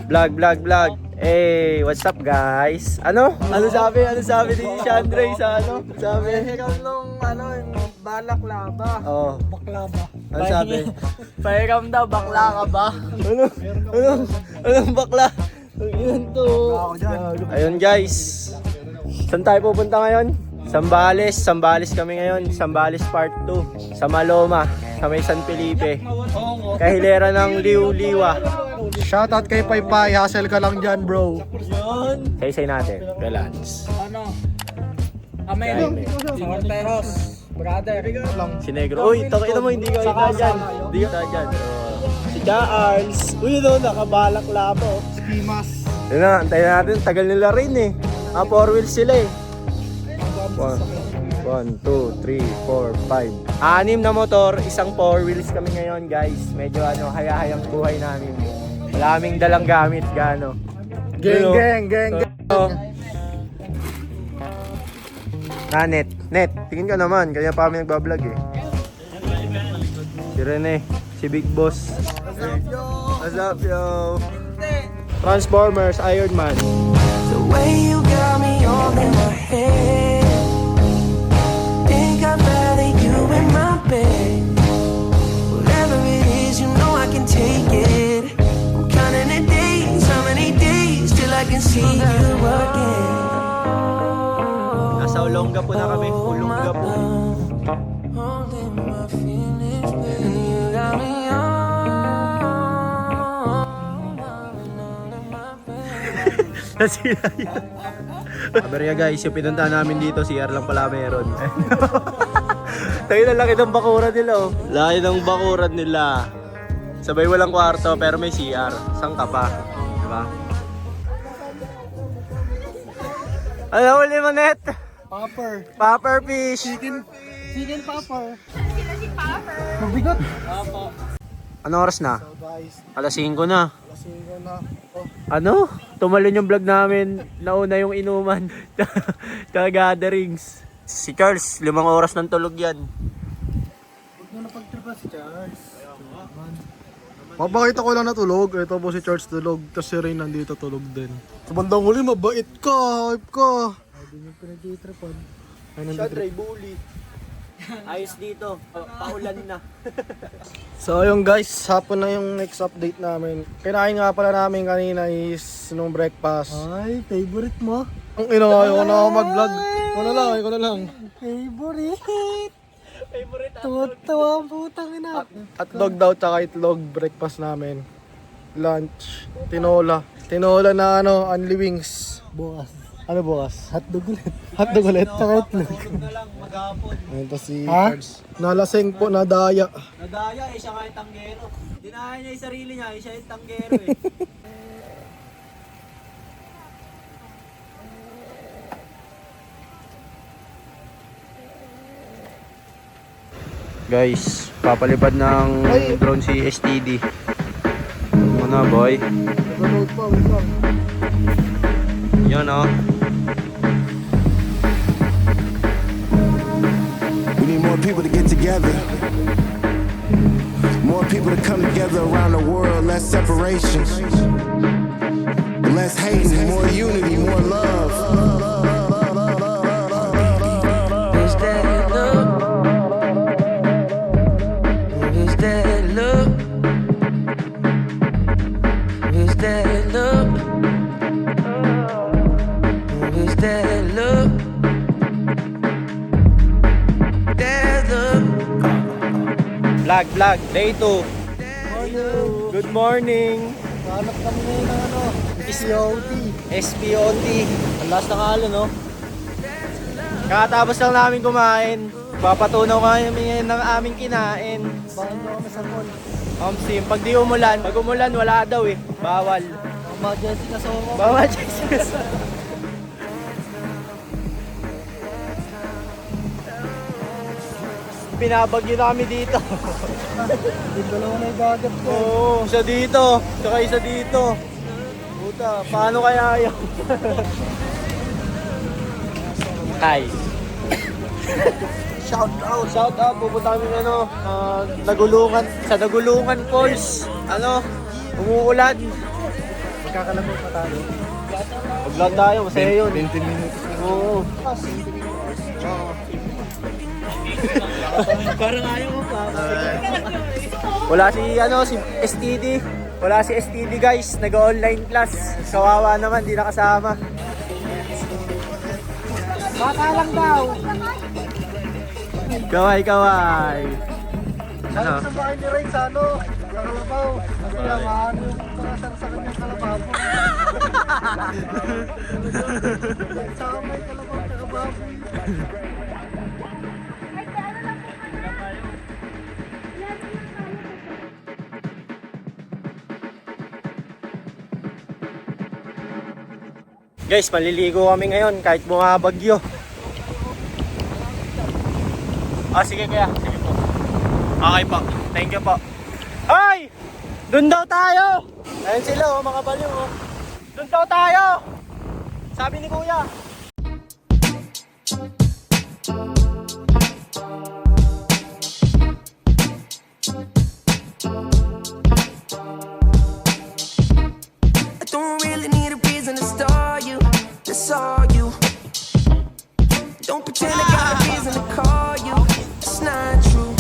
Vlog. Hey, what's up guys? Ano sabi ni Shandre sa ano? Sabi? Pahiram nung yung balaklava. Oh. Baklava. Ano sabi? Pahiram daw, bakla ka ba? Anong bakla? Yun to. Ayun guys. Saan tayo pupunta ngayon? Sambales kami ngayon. Sambales Part 2. Sa Maloma. Sa may San Felipe. Kahilera ng Liwa. Shoutout kay Paypay, hustle ka lang dyan bro. Say natin. Relax. Amen. Singateros. Brother. Si Negro. Uy, takita mo, hindi ka kita dyan. Hindi ka dyan. Si Charles. Uy, nakabalak lapo. Skimas. Yun na, antayin natin. Tagal nila rin eh. 4 wheels sila eh. 1, 2, 3, 4, 5. 6 na motor, isang 4 wheels kami ngayon guys. Medyo hayahayang buhay namin. Wala kaming dalang gamit, gano. Gang. Net, tingin ka naman. Kanya pa kami nagbablog eh. Si Rene, si Big Boss. What's up, yo? Transformers, Iron Man. The way you got me all in my head. Think I'd rather you in my bed. Whatever it is, you know I can take it. I'm counting the days, how many days till I can see you again. Nasa Olongapo na kami, Olongapo. Holding my feelings, and you got me on. Nasira yun. Aberya guys, yung pinuntahan namin dito, CR lang pala meron. Tayo na laki ng bakuran nila oh. Laki ng bakuran nila. Sabay walang kwarto pero may CR. Saan ka pa? Diba? Ano uli mo net? Popper fish. Chicken popper. Sila si Popper. Mabigat. Anong oras na? So guys, Alas 5 na. lasing na. Ano? Tumalon yung vlog namin. Nauna yung inuman. Tsaka gatherings. Si Charles, 5 oras ng tulog yan. Huwag mo na pagtripa si Charles. Mapakita ko lang na tulog. Ito po si Charles tulog. Tapos si Rain nandito tulog din. Sa bandang huli, mabait ka. Hype ka. Hindi nyo pinag-itripan. Siya, Dre, bully. Ayos dito. Paulan na. So ayun guys, hapon na yung next update namin. Kinain nga pala namin kanina is nung breakfast. Ay, favorite mo? Ang inawayo ko na ako mag-vlog. Ikaw na lang. Favorite. Tuwa ang putang ina. Hotdog daw tsaka itlog breakfast namin. Lunch, tinola. Tinola na only wings. Bukas. Ano bukas? Hotdog ulit tsaka itlog. Ito si Charles. Nalasing po, nadaya. Nadaya eh, siya nga yung tanggero. Dinaya niya yung sarili niya, siya yung tanggero eh. Guys, papalipad ng drone si STD. Muna boy. Nag-load pa, wait lang. Yan oh. We need more people to get together. More people to come together around the world. Less separations. Less hate, more unity, more love. Is that love? Is that love? Is that love? Is that love? Vlog, day 2. Good morning. Hanap kami ngayon ng SPOT. SPOT. Ang last ng halo, no? Kakatapos lang namin kumain. Papatunaw kami ng aming kinain. Bakit nyo kami sa mall? Sim, pag di umulan, pag umulan wala daw eh. Bawal. Mga Jessica Soho. Bawal, Jesus. Pinabagyo na kami dito. Yung dalawa na yung gagat ko. Oo, isa dito. Tsaka isa dito. Puta, paano kaya yun? Hi. Shout out. Pupunta kami Nagulungan. Sa Nagulungan Falls. Umuulan. Magkakalabaw pa tayo. Mag-vlog tayo, masaya yun. 20 minutes. Oo. Parang ayaw mo pa. Wala si STD. Wala si STD guys, nag-online class. Kawawa naman, di nakasama. Baka lang daw. Kaway. Ano? Sa bahay ni Ray sa ano? Sa kalabaw. Kasi naman yung mga sa kanyang kalabaw. Sa may kalabaw, kalabaw. Guys, maliligo kami ngayon kahit bumabagyo. Sige kaya. Sige po. Okay po. Thank you po. Hoy! Doon daw tayo! Ayun sila oh, mga baliw oh. Doon daw tayo! Sabi ni Kuya. I don't really need a reason to star you. That's all you. Don't pretend I got a reason to call you. It's not true.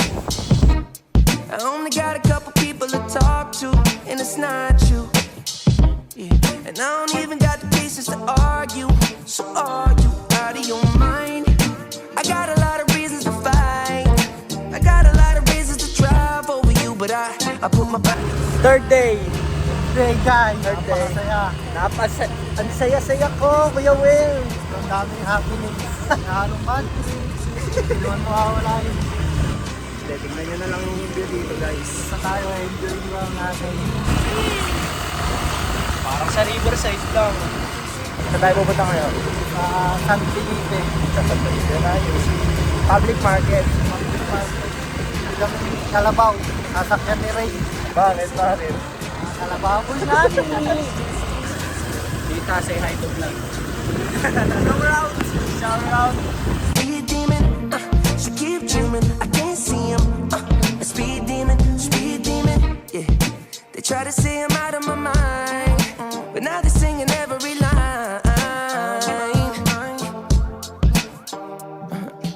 I only got a couple people to talk to, and it's not you. Yeah. And I don't even got the patience to argue. So are you out of your mind? I got a lot of reasons to fight. I got a lot of reasons to drive over you, but I put my back. Third day. Hey guys, Third day. napakasaya. Ang saya-saya ko, Kuya Will. Ang daming happiness. Halong man. Hindi naman mawawala yun. Tingnan nyo na lang yung view dito guys. Sa tayo, enjoy lang natin. Parang sa riverside lang. Saan tayo pupunta ngayon? Sa San Felipe. Sa San Felipe tayo. Public market. Hanggang Kalabaw. Sasakyan ni Ray. Bakit? Kalabaw ko natin. Dita, say hi to vlog. Shout out. Speed demon, she keep dreaming. I can't see him. A speed demon, yeah. They try to say I'm out of my mind, but now they're singing every line.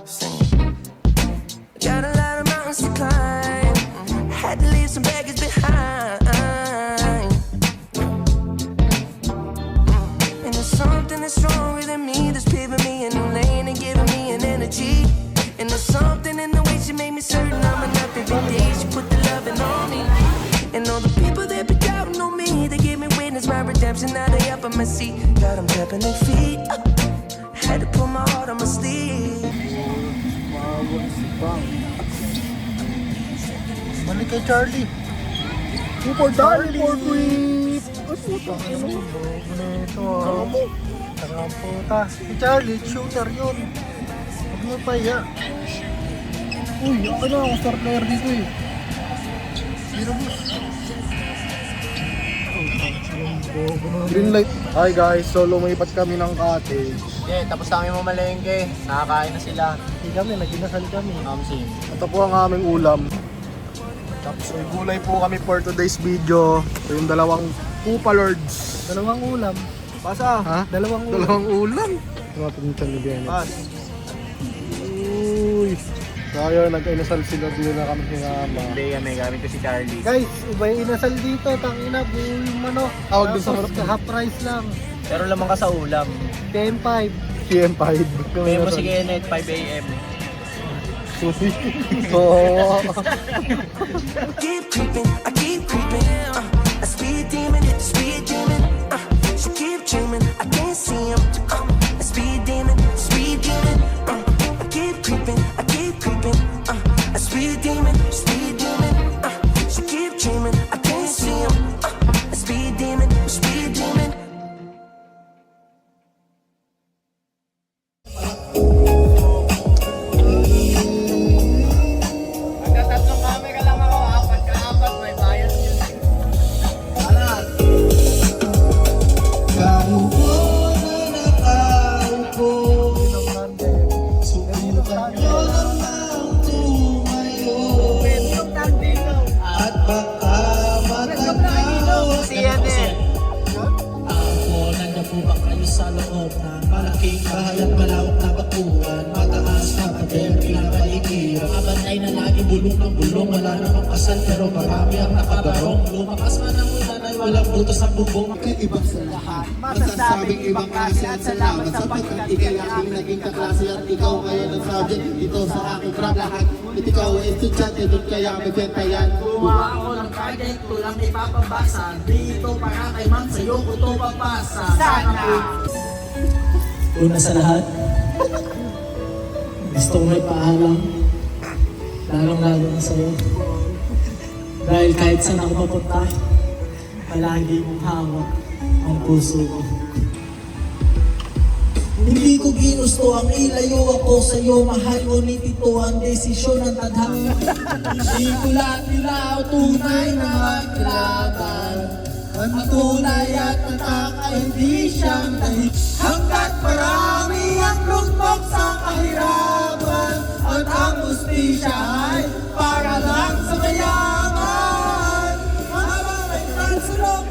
Sing. Got a lot of mountains to climb. Had to leave some baggage behind. And there's something that's stronger than me, that's paving me a new lane and giving me an energy. And there's something in the way she made me certain I'm enough every day. She put the loving on me. And all the people that be doubting on me, they gave me witness my redemption. Now they up on my seat, got them tapping their feet. Had to put my heart on my sleeve. Balik kay Charlie. For Charlie, for trip. Ay, puta. Ano ito ah. Tangang puta. Si Charlie, shooter yun. Huwag mo pa iya. Uy, ako na ako star player dito eh. Zero boss. Green light. Hi guys, so lumipat kami ng cottage. Yeah, tapos kami mamalengke. Nakakain na sila. Hindi kami, nag-inasal kami. Kamsin. Ito po ang aming ulam. Tapos may gulay po kami for today's video. Ito yung dalawang Koopa Lords. Dalawang ulam. Pasa. Ha? Dalawang ulam. Dalawang ulam? Mga pinuntan ni Bennett. Pas. Uy. Kaya nag-inasal sila dito na kami sinama. Hindi kami, gamit ko si Charlie. Guys, iba yung inasal dito. Tangina, buo yung manok. Tawag dun sa manok. Half price lang. Pero lamang ka sa ulam. PM5. PM5. May mo si Kenneth, 5 a.m. Oo. Keep creeping, I keep creeping. A speed demon, speed demon. She keep dreaming, I can't see him. A speed demon, speed demon. I keep creeping, I keep creeping. A speed demon, speed demon. She keep dreaming, I can't see him. A speed demon, speed demon. Magkatatlong camera lang ako, apat ka apat, may bayan. loob na malaking bahay at malawak na bakuran. Mataas na pader, pinapaikiran. Mga banay na lagi bulong ng bulong. Wala namang kasal pero marami ang nakabarong. Lumakas man ang ulan ay walang butas ang bubong. Ibang sa lahat, masasabing ibang klase at salamat sa pagkat ikay aking naging kaklase at ikaw ngayon ang subject dito sa aking crap lahat. At ikaw ay estudyante doon kaya may kwenta yan. Gumawa ako ng project ko lang ipapabasa. Dito para kay ma'am sa'yo ko to papasa. Sana! Una sa lahat, gusto ko may paalam. Lalong-lalo na sa'yo. Dahil kahit saan ako papunta, palagi mong hawak ang puso ko. Hindi ko ginusto ang ilayo ako sa'yo. Mahal ko ni Tito ang desisyon ng tadhana. Hindi ko lahat nila tunay na maglaban. Ang tunay at nataka hindi siyang dahil. Hanggat marami ang lugmok sa kahirapan. At ang ustisya ay para lang sa mayaman. Habang may transulok,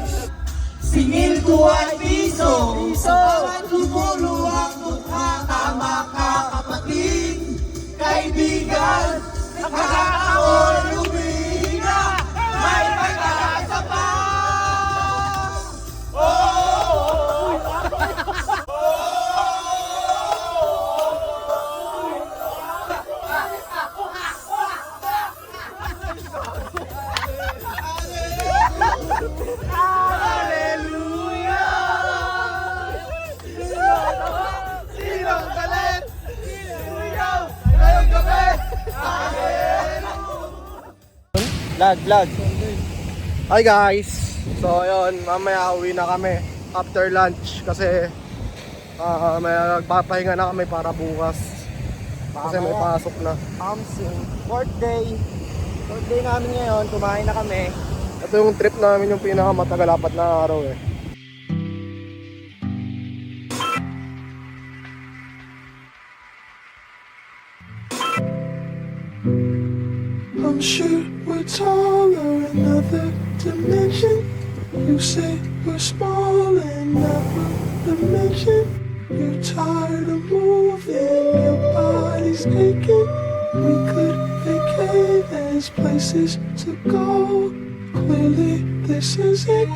singil ko ay piso. Bawat lumuluwang mukha, tama ka kapatid. Kaibigan, nakakaon lumiga. May pag-asa pa. Vlog. Hi guys! So ayun, mamaya uwi na kami after lunch kasi may nagpapahinga na kami para bukas kasi may pasok na. Fourth day namin ngayon, kumain na kami. Ito yung trip namin, yung pinakamatagal, 4 na araw eh. I'm sure we're taller, another dimension. You say we're small and never dimension. You're tired of moving, your body's aching. We could vacate, there's places to go. Clearly this isn't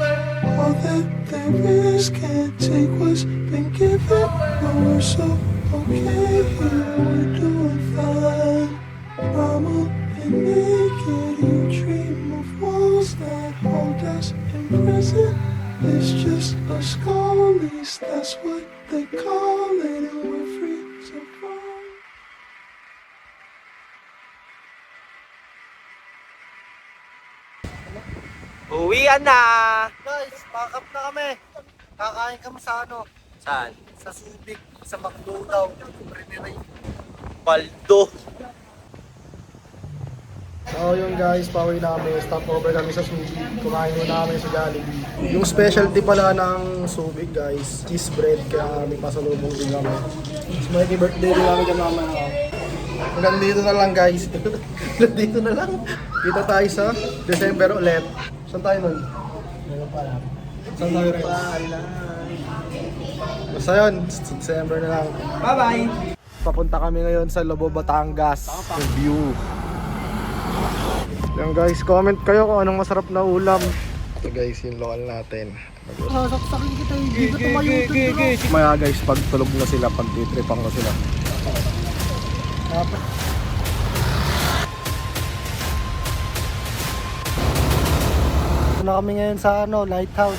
all that there is. Can't take what's been given, but we're so okay here, we're doing fine. Mama and naked, you dream of walls that hold us in prison. It's just a skull, at least that's what they call it, and we're free to fall. Uwian na! Guys, pack up na kami. Kakain kami sa ano? Saan? Sa Subic, sa McDo daw. Baldo. So yun guys, pauwi na kami. Stop over kami sa Subic. Kumain muna kami sa Jollibee. Yung specialty pala ng Subic guys, cheese bread. Kaya kami pasalubong din kami. So may birthday din kami kay mama. Hanggang dito na lang guys. Dito na lang. Kita tayo sa December ulit. Saan tayo nun? Saan tayo rin? Basta yun, December na lang. Bye-bye! Papunta kami ngayon sa Lobo, Batangas. Review. Yan guys, comment kayo kung anong masarap na ulam. Ito guys, yung lokal natin. Sasaksakin kita, hindi ko tumayo. Maya guys, pag tulog na sila, pag titripang na sila. Na kami ngayon sa Lighthouse.